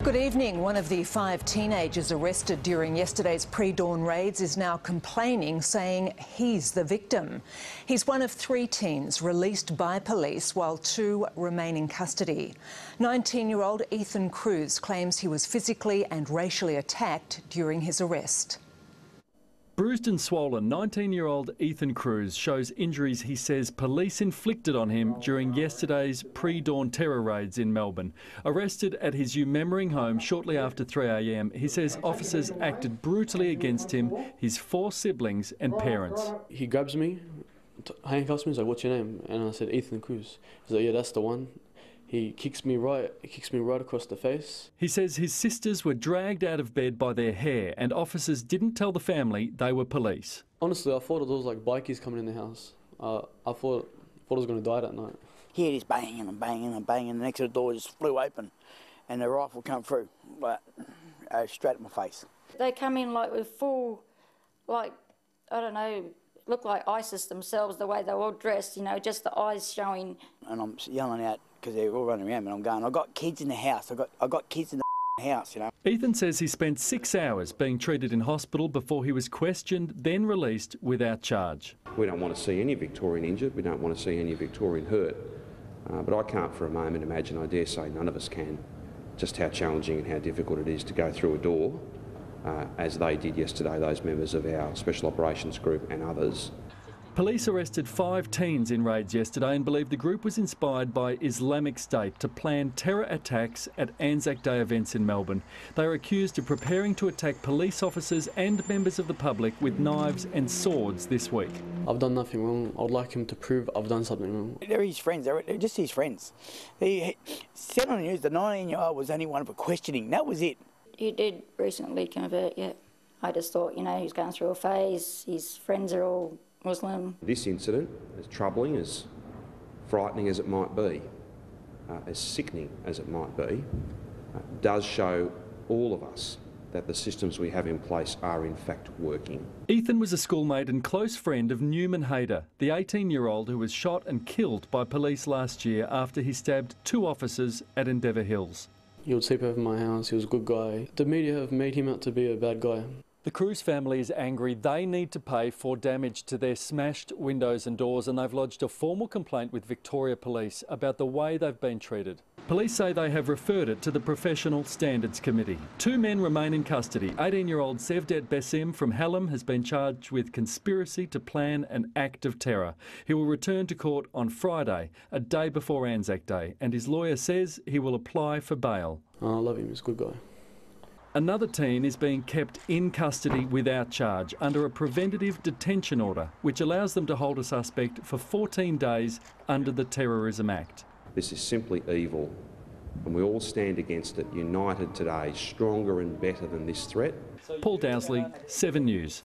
Good evening. One of the 5 teenagers arrested during yesterday's pre-dawn raids is now complaining, saying he's the victim. He's one of 3 teens released by police while 2 remain in custody. 19-year-old Ethan Cruz claims he was physically and racially attacked during his arrest. Bruised and swollen, 19-year-old Ethan Cruz shows injuries he says police inflicted on him during yesterday's pre-dawn terror raids in Melbourne. Arrested at his Umemmering home shortly after 3 a.m, he says officers acted brutally against him, his 4 siblings and parents. He grabs me, handcuffs me, he's like, "What's your name?" And I said, "Ethan Cruz." He's like, "Yeah, that's the one." He kicks me right across the face. He says his sisters were dragged out of bed by their hair and officers didn't tell the family they were police. Honestly, I thought it was like bikies coming in the house. I thought I was going to die that night. He had his banging and banging and banging, and the next door just flew open and the rifle come through, like, straight at my face. They come in like with full, like, I don't know, look like ISIS themselves, the way they're all dressed, you know, just the eyes showing. And I'm yelling out because they're all running around, and I'm going, "I've got kids in the house, I've got kids in the house," you know. Ethan says he spent 6 hours being treated in hospital before he was questioned, then released without charge. We don't want to see any Victorian injured, we don't want to see any Victorian hurt, but I can't for a moment imagine, I dare say none of us can, just how challenging and how difficult it is to go through a door, as they did yesterday, those members of our Special Operations Group and others. Police arrested 5 teens in raids yesterday and believe the group was inspired by Islamic State to plan terror attacks at Anzac Day events in Melbourne. They are accused of preparing to attack police officers and members of the public with knives and swords this week. I've done nothing wrong. I'd like him to prove I've done something wrong. They're his friends, they're just his friends. He said on the news the 19-year-old was only one for questioning, that was it. He did recently convert, yeah. I just thought, you know, he's going through a phase, his friends are all Muslim. This incident, as troubling, as frightening as it might be, as sickening as it might be, does show all of us that the systems we have in place are in fact working. Ethan was a schoolmate and close friend of Newman Hayter, the 18-year-old who was shot and killed by police last year after he stabbed 2 officers at Endeavour Hills. He would sleep over my house, he was a good guy. The media have made him out to be a bad guy. The Cruz family is angry. They need to pay for damage to their smashed windows and doors, and they've lodged a formal complaint with Victoria Police about the way they've been treated. Police say they have referred it to the Professional Standards Committee. 2 men remain in custody. 18-year-old Sevdet Besim from Hallam has been charged with conspiracy to plan an act of terror. He will return to court on Friday, a day before Anzac Day, and his lawyer says he will apply for bail. I love him, he's a good guy. Another teen is being kept in custody without charge under a preventative detention order, which allows them to hold a suspect for 14 days under the Terrorism Act. This is simply evil, and we all stand against it, united today, stronger and better than this threat. Paul Dowsley, 7 News.